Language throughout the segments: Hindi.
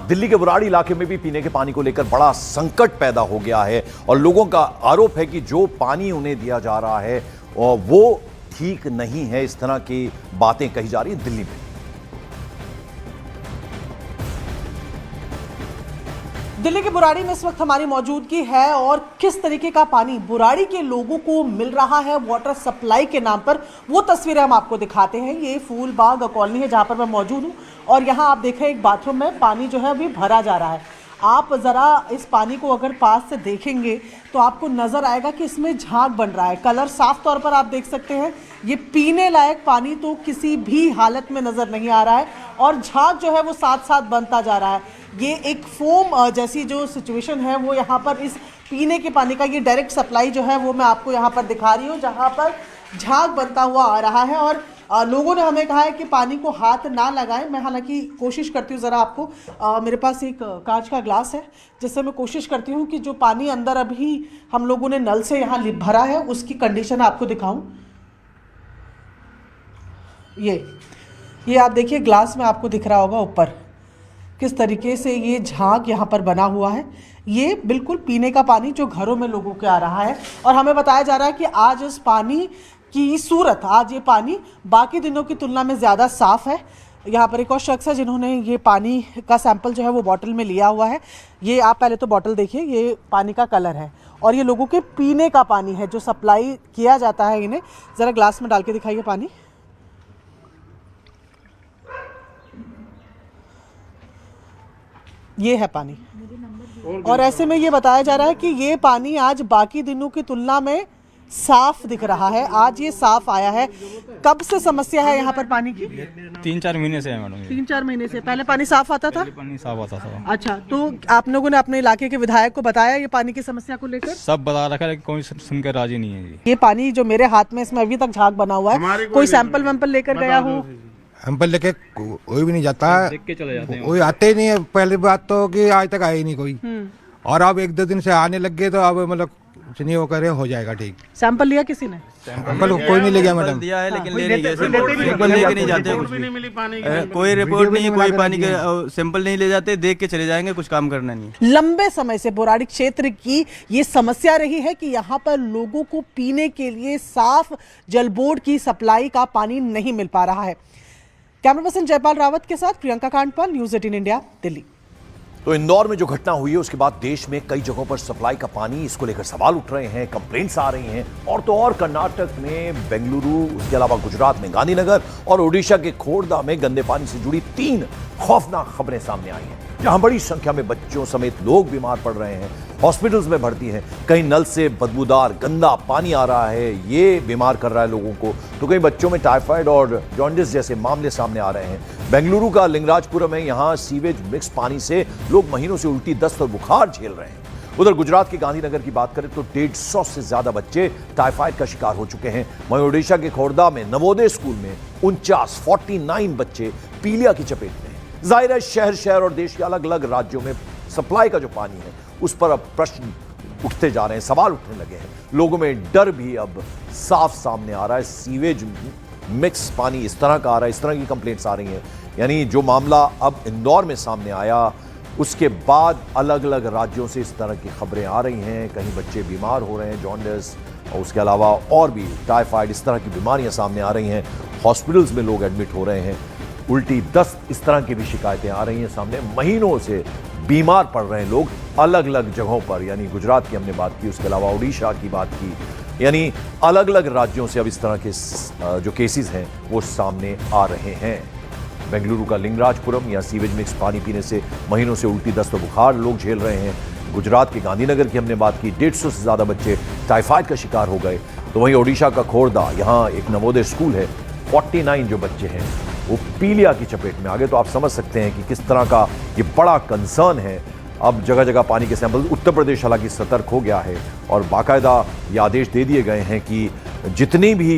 दिल्ली के बुराड़ी इलाके में भी पीने के पानी को लेकर बड़ा संकट पैदा हो गया है और लोगों का आरोप है कि जो पानी उन्हें दिया जा रहा है वो ठीक नहीं है। इस तरह की बातें कही जा रही है दिल्ली में। दिल्ली के बुराड़ी में इस वक्त हमारी मौजूदगी है और किस तरीके का पानी बुराड़ी के लोगों को मिल रहा है वाटर सप्लाई के नाम पर, वो तस्वीरें हम आपको दिखाते हैं। ये फूलबाग कॉलोनी है जहां पर मैं मौजूद हूं और यहां आप देख रहे हैं एक बाथरूम में पानी जो है अभी भरा जा रहा है। आप ज़रा इस पानी को अगर पास से देखेंगे तो आपको नज़र आएगा कि इसमें झाग बन रहा है। कलर साफ तौर पर आप देख सकते हैं। ये पीने लायक पानी तो किसी भी हालत में नज़र नहीं आ रहा है और झाग जो है वो साथ साथ बनता जा रहा है। ये एक फोम जैसी जो सिचुएशन है वो यहाँ पर इस पीने के पानी का ये डायरेक्ट सप्लाई जो है वो मैं आपको यहाँ पर दिखा रही हूँ, जहाँ पर झाग बनता हुआ आ रहा है। और लोगों ने हमें कहा है कि पानी को हाथ ना लगाएं। मैं हालांकि कोशिश करती हूँ, ज़रा आपको मेरे पास एक कांच का ग्लास है जिससे मैं कोशिश करती हूँ कि जो पानी अंदर अभी हम लोगों ने नल से यहाँ भरा है उसकी कंडीशन आपको दिखाऊं। ये आप देखिए ग्लास में आपको दिख रहा होगा ऊपर किस तरीके से ये झाग यहाँ पर बना हुआ है। ये बिल्कुल पीने का पानी जो घरों में लोगों के आ रहा है और हमें बताया जा रहा है कि आज इस पानी की सूरत, आज ये पानी बाकी दिनों की तुलना में ज़्यादा साफ़ है। यहाँ पर एक और शख्स है जिन्होंने ये पानी का सैंपल जो है वो बॉटल में लिया हुआ है। ये आप पहले तो बॉटल देखिए, ये पानी का कलर है और ये लोगों के पीने का पानी है जो सप्लाई किया जाता है इन्हें। ज़रा ग्लास में डाल के दिखाइए पानी। ये है पानी और ऐसे में ये बताया जा रहा है कि ये पानी आज बाकी दिनों की तुलना में साफ दिख रहा है। आज ये साफ आया है। कब से समस्या है यहाँ पर पानी की? 3-4 महीने से है मैडम। 3-4 महीने से। पहले पानी साफ आता था? पानी साफ आता था। अच्छा, तो आप लोगों ने अपने इलाके के विधायक को बताया ये पानी की समस्या को लेकर? सब बता रखा है, कोई सुनकर राजी नहीं है जी। ये पानी जो मेरे हाथ में इसमें अभी तक झाग बना हुआ है, कोई सैंपल वैंपल लेकर गया हो? सैंपल लेके कोई भी नहीं जाता है, देख के चले जाते हैं। कोई आते ही नहीं है। पहली बात तो कि आज तक आए ही नहीं कोई, और अब 1-2 दिन से आने लग गए तो अब मतलब कुछ नहीं होकर हो जाएगा ठीक। सैंपल लिया किसी ने? सैंपल कोई नहीं ले गया मैडम। दिया है लेकिन ले नहीं गए, सैंपल लेके नहीं जाते, कुछ भी नहीं मिली पानी की, कोई रिपोर्ट नहीं, कोई पानी के सैंपल नहीं ले जाते, देख के चले जाएंगे, कुछ काम करना नहीं। लंबे समय से बुराड़ी क्षेत्र की ये समस्या रही है कि यहाँ पर लोगों को पीने के लिए साफ जल बोर्ड की सप्लाई का पानी नहीं मिल पा रहा है। कैमरा पर्सन जयपाल रावत के साथ प्रियंका कांडपाल, न्यूज़ 18 इंडिया, दिल्ली। तो इंदौर में जो घटना हुई है उसके बाद देश में कई जगहों पर सप्लाई का पानी, इसको लेकर सवाल उठ रहे हैं, कंप्लेंट्स आ रही हैं। और तो और कर्नाटक में बेंगलुरु, उसके अलावा गुजरात में गांधीनगर और ओडिशा के खोड़दा में गंदे पानी से जुड़ी 3 खौफनाक खबरें सामने आई हैं, जहां बड़ी संख्या में बच्चों समेत लोग बीमार पड़ रहे हैं, हॉस्पिटल्स में भर्ती हैं। कहीं नल से बदबूदार गंदा पानी आ रहा है, ये बीमार कर रहा है लोगों को, तो कहीं बच्चों में टाइफाइड और जॉन्डिस जैसे मामले सामने आ रहे हैं। बेंगलुरु का लिंगराजपुरम है, यहाँ सीवेज मिक्स पानी से लोग महीनों से उल्टी, दस्त और बुखार झेल रहे हैं। उधर गुजरात के गांधीनगर की बात करें तो 150 से ज्यादा बच्चे टाइफाइड का शिकार हो चुके हैं। वहीं ओडिशा के खोड़दा में नवोदय स्कूल में 49 बच्चे पीलिया की चपेट में हैं। जाहिर है शहर और देश के अलग अलग राज्यों में सप्लाई का जो पानी है उस पर अब प्रश्न उठते जा रहे हैं, सवाल उठने लगे हैं। लोगों में डर भी अब साफ सामने आ रहा है। सीवेज मिक्स पानी इस तरह का आ रहा है, इस तरह की कंप्लेंट्स आ रही हैं। यानी जो मामला अब इंदौर में सामने आया उसके बाद अलग अलग राज्यों से इस तरह की खबरें आ रही हैं। कहीं बच्चे बीमार हो रहे हैं, जॉन्डिस और उसके अलावा और भी टाइफाइड, इस तरह की बीमारियां सामने आ रही हैं। हॉस्पिटल्स में लोग एडमिट हो रहे हैं, उल्टी, दस्त, इस तरह की भी शिकायतें आ रही हैं सामने। महीनों से बीमार पड़ रहे हैं लोग अलग अलग जगहों पर। यानी गुजरात की हमने बात की, उसके अलावा उड़ीसा की बात की, यानी अलग अलग राज्यों से अब इस तरह के जो केसेस हैं वो सामने आ रहे हैं। बेंगलुरु का लिंगराजपुरम या सीवेज मिक्स पानी पीने से महीनों से उल्टी, दस्त और बुखार लोग झेल रहे हैं। गुजरात के गांधीनगर की हमने बात की, 150 से ज़्यादा बच्चे टाइफाइड का शिकार हो गए। तो वहीं ओडिशा का खोड़दा, यहाँ एक नवोदय स्कूल है, 49 जो बच्चे हैं वो पीलिया की चपेट में आ गए। तो आप समझ सकते हैं कि किस तरह का ये बड़ा कंसर्न है। अब जगह जगह पानी के सैंपल, उत्तर प्रदेश हालांकि सतर्क हो गया है और बाकायदा ये आदेश दे दिए गए हैं कि जितनी भी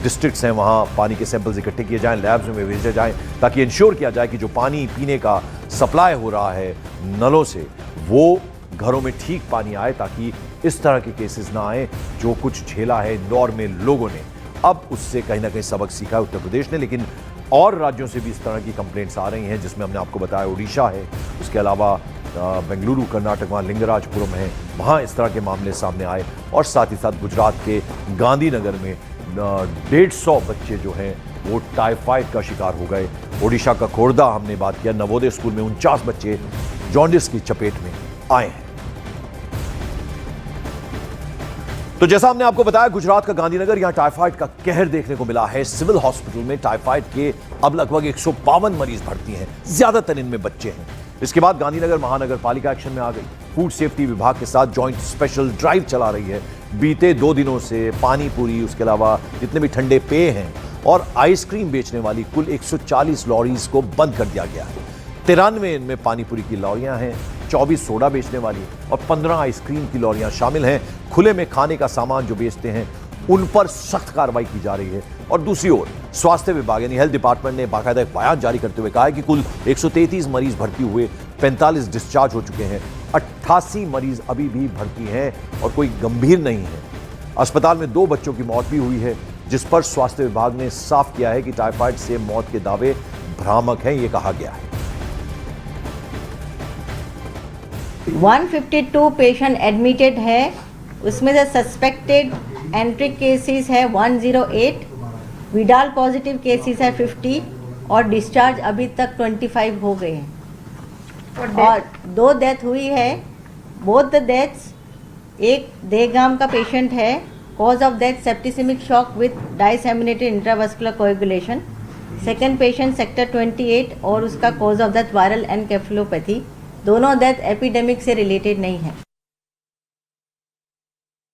डिस्ट्रिक्ट्स हैं वहाँ पानी के सैंपल्स इकट्ठे किए जाएं, लैब्स में भेजे जाएं, ताकि इंश्योर किया जाए कि जो पानी पीने का सप्लाई हो रहा है नलों से वो घरों में ठीक पानी आए, ताकि इस तरह के केसेस ना आए जो कुछ झेला है इंदौर में लोगों ने। अब उससे कहीं ना कहीं सबक सीखा है उत्तर प्रदेश ने, लेकिन और राज्यों से भी इस तरह की कंप्लेंट्स आ रही हैं, जिसमें हमने आपको बताया उड़ीसा है, उसके अलावा बेंगलुरु कर्नाटक वहाँ लिंगराजपुरम है, वहाँ इस तरह के मामले सामने आए। और साथ ही साथ गुजरात के गांधीनगर में 150 बच्चे जो हैं वो टाइफाइड का शिकार हो गए। ओडिशा का खोरदा हमने बात किया, नवोदय स्कूल में 49 बच्चे जॉन्डिस की चपेट में आए हैं। तो जैसा हमने आपको बताया, गुजरात का गांधीनगर, यहां टाइफाइड का कहर देखने को मिला है। सिविल हॉस्पिटल में टाइफाइड के अब लगभग 152 मरीज भर्ती हैं, ज्यादातर इनमें बच्चे हैं। इसके बाद गांधीनगर महानगर पालिका एक्शन में आ गई। फूड सेफ्टी विभाग के साथ जॉइंट स्पेशल ड्राइव चला रही है। बीते 2 दिनों से पानी पूरी, उसके अलावा जितने भी ठंडे पेय हैं और आइसक्रीम बेचने वाली कुल 140 लॉरीज को बंद कर दिया गया है। 93 इनमें पानीपुरी की लॉरियां हैं, 24 सोडा बेचने वाली और 15 आइसक्रीम की लॉरियां शामिल हैं। खुले में खाने का सामान जो बेचते हैं उन पर सख्त कार्रवाई की जा रही है। और दूसरी ओर स्वास्थ्य विभाग यानी हेल्थ डिपार्टमेंट ने बाकायदा एक बयान जारी करते हुए कहा है कि कुल 133 मरीज भर्ती हुए, 45 डिस्चार्ज हो चुके हैं, 88 मरीज अभी भी भर्ती हैं और कोई गंभीर नहीं है। अस्पताल में 2 बच्चों की मौत भी हुई है, जिस पर स्वास्थ्य विभाग ने साफ किया है कि टाइफाइड से मौत के दावे भ्रामक हैं, ये कहा गया है। 152 पेशेंट एडमिटेड है, उसमें से सस्पेक्टेड एंट्रिक केसेस है 108, विडाल पॉजिटिव केसेस है 50 और डिस्चार्ज अभी तक 25 हो गए हैं और 2 डेथ हुई है। बोथ द डेथ्स, एक देगाम का पेशेंट है, cause of death septicemic shock with disseminated intravascular coagulation. Second patient sector 28 और उसका cause of death viral encephalopathy. दोनों डेथ एपिडेमिक से रिलेटेड नहीं है।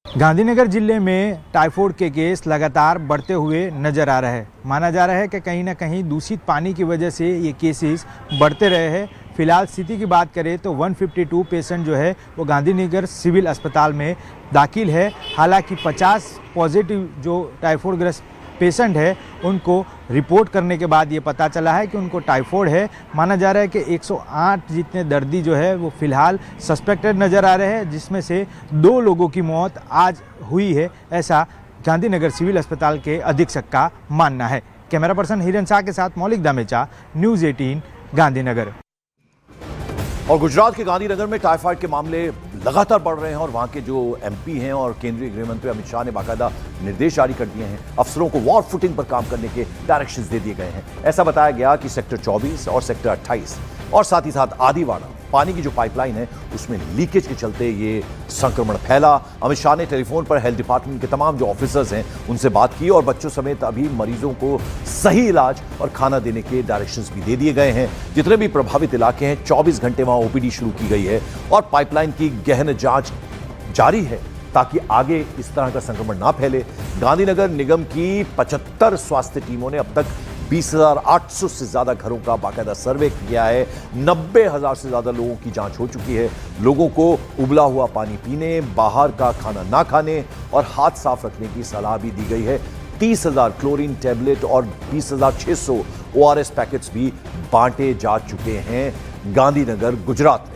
गांधीनगर जिले में टाइफाइड के केस लगातार बढ़ते हुए नजर आ रहे हैं। माना जा रहा है कि कहीं ना कहीं दूषित पानी की वजह से ये केसेस बढ़ते रहे हैं। फिलहाल स्थिति की बात करें तो 152 पेशेंट जो है वो गांधीनगर सिविल अस्पताल में दाखिल है। हालांकि 50 पॉजिटिव जो टाइफाइड ग्रस्त पेशेंट है उनको रिपोर्ट करने के बाद ये पता चला है कि उनको टाइफाइड है। माना जा रहा है कि 108 जितने दर्दी जो है वो फिलहाल सस्पेक्टेड नज़र आ रहे हैं, जिसमें से 2 लोगों की मौत आज हुई है, ऐसा गांधीनगर सिविल अस्पताल के अधीक्षक का मानना है। कैमरा पर्सन हिरेन शाह के साथ मौलिक दामेचा, न्यूज़ 18 गांधीनगर। और गुजरात के गांधीनगर में टाइफाइड के मामले लगातार बढ़ रहे हैं और वहां के जो एमपी हैं और केंद्रीय गृह मंत्री अमित शाह ने बाकायदा निर्देश जारी कर दिए हैं। अफसरों को वॉर फुटिंग पर काम करने के डायरेक्शंस दे दिए गए हैं। ऐसा बताया गया कि सेक्टर 24 और सेक्टर 28 और साथ ही साथ आदिवाड़ा पानी की जो पाइपलाइन है उसमें लीकेज के चलते ये संक्रमण फैला। अमित शाह ने टेलीफोन पर हेल्थ डिपार्टमेंट के तमाम जो ऑफिसर्स हैं उनसे बात की और बच्चों समेत अभी मरीजों को सही इलाज और खाना देने के डायरेक्शंस भी दे दिए गए हैं। जितने भी प्रभावित इलाके हैं 24 घंटे वहां ओपीडी शुरू की गई है और पाइपलाइन की गहन जांच जारी है ताकि आगे इस तरह का संक्रमण ना फैले। गांधीनगर निगम की 75 स्वास्थ्य टीमों ने अब तक 20,800 से ज्यादा घरों का बाकायदा सर्वे किया है। 90,000 से ज्यादा लोगों की जांच हो चुकी है। लोगों को उबला हुआ पानी पीने, बाहर का खाना ना खाने और हाथ साफ रखने की सलाह भी दी गई है। 30,000 क्लोरीन टैबलेट और 20,600 ORS पैकेट्स भी बांटे जा चुके हैं गांधीनगर गुजरात में।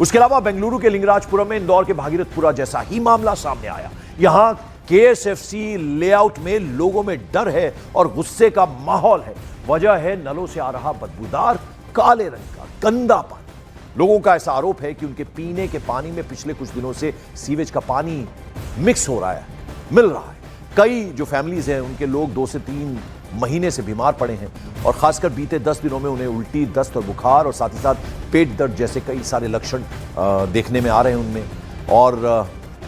उसके अलावा बेंगलुरु के लिंगराजपुरम में इंदौर के भागीरथपुरा जैसा ही मामला सामने आया। यहां KSFC लेआउट में लोगों में डर है और गुस्से का माहौल है। वजह है नलों से आ रहा बदबूदार काले रंग का गंदा पानी। लोगों का ऐसा आरोप है कि उनके पीने के पानी में पिछले कुछ दिनों से सीवेज का पानी मिक्स हो रहा है, मिल रहा है। कई जो फैमिलीज हैं उनके लोग 2 से 3 महीने से बीमार पड़े हैं और खासकर बीते 10 दिनों में उन्हें उल्टी, दस्त और बुखार और साथ ही साथ पेट दर्द जैसे कई सारे लक्षण देखने में आ रहे हैं उनमें। और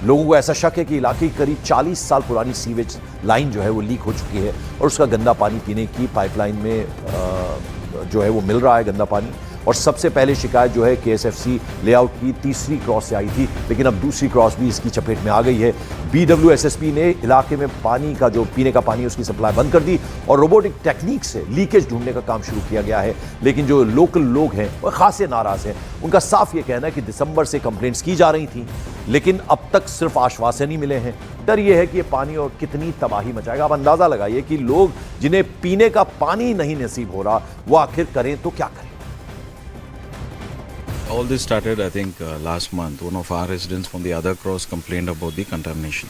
लोगों को ऐसा शक है कि इलाके की करीब 40 साल पुरानी सीवेज लाइन जो है वो लीक हो चुकी है और उसका गंदा पानी पीने की पाइपलाइन में जो है वो मिल रहा है गंदा पानी। और सबसे पहले शिकायत जो है KSFC लेआउट की तीसरी क्रॉस से आई थी, लेकिन अब दूसरी क्रॉस भी इसकी चपेट में आ गई है। BWSSP ने इलाके में पानी का जो पीने का पानी है उसकी सप्लाई बंद कर दी और रोबोटिक टेक्निक से लीकेज ढूंढने का काम शुरू किया गया है। लेकिन जो लोकल लोग हैं वो खासे नाराज हैं। उनका साफ ये कहना है कि दिसंबर से कंप्लेंट्स की जा रही थी लेकिन अब तक सिर्फ आश्वासन ही मिले हैं। डर ये है कि ये पानी और कितनी तबाही मचाएगा। आप अंदाजा लगाइए कि लोग जिन्हें पीने का पानी नहीं नसीब हो रहा वो आखिर करें तो क्या करें। All this started, I think, last month. One of our residents from the other cross complained about the contamination.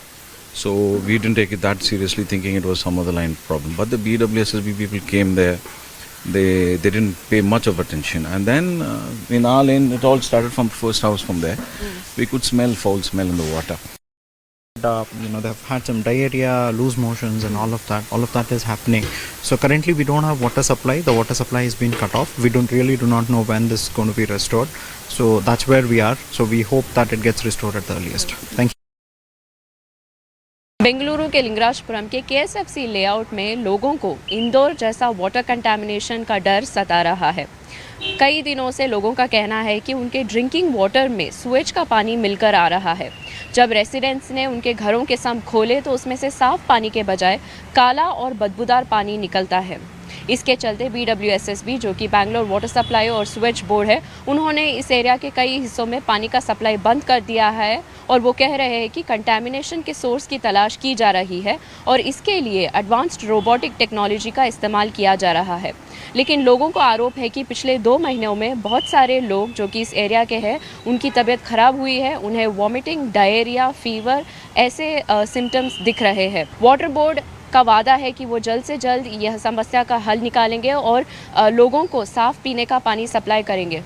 So we didn't take it that seriously, thinking it was some other line problem. But the BWSSB people came there, they didn't pay much of attention. And then in our lane, it all started from first house from there. We could smell foul smell in the water. They've had some diarrhea, loose motions, and all of that is happening. So currently we don't have water supply. The water supply has been cut off. We do not know when this is going to be restored. So that's where we are. So we hope that it gets restored at the earliest. Thank you. Bengaluru के लिंगराजपुरम के KSFC लेआउट में लोगों को इंदौर जैसा वाटर कंटामिनेशन का डर सता रहा है। कई दिनों से लोगों का कहना है कि उनके ड्रिंकिंग वाटर में सुएज का पानी मिलकर आ रहा है। जब रेसिडेंट्स ने उनके घरों के सम्प खोले तो उसमें से साफ पानी के बजाय काला और बदबूदार पानी निकलता है। इसके चलते BWSSB, जो कि बैंगलोर वाटर सप्लाई और स्विच बोर्ड है, उन्होंने इस एरिया के कई हिस्सों में पानी का सप्लाई बंद कर दिया है और वो कह रहे हैं कि कंटामिनेशन के सोर्स की तलाश की जा रही है और इसके लिए एडवांस्ड रोबोटिक टेक्नोलॉजी का इस्तेमाल किया जा रहा है। लेकिन लोगों को आरोप है कि पिछले 2 महीनों में बहुत सारे लोग जो कि इस एरिया के हैं, उनकी तबीयत खराब हुई है। उन्हें वॉमिटिंग, डायरिया, फीवर ऐसे सिम्टम्स दिख रहे हैं। वाटर बोर्ड का वादा है कि वो जल्द से जल्द यह समस्या का हल निकालेंगे और लोगों को साफ पीने का पानी सप्लाई करेंगे।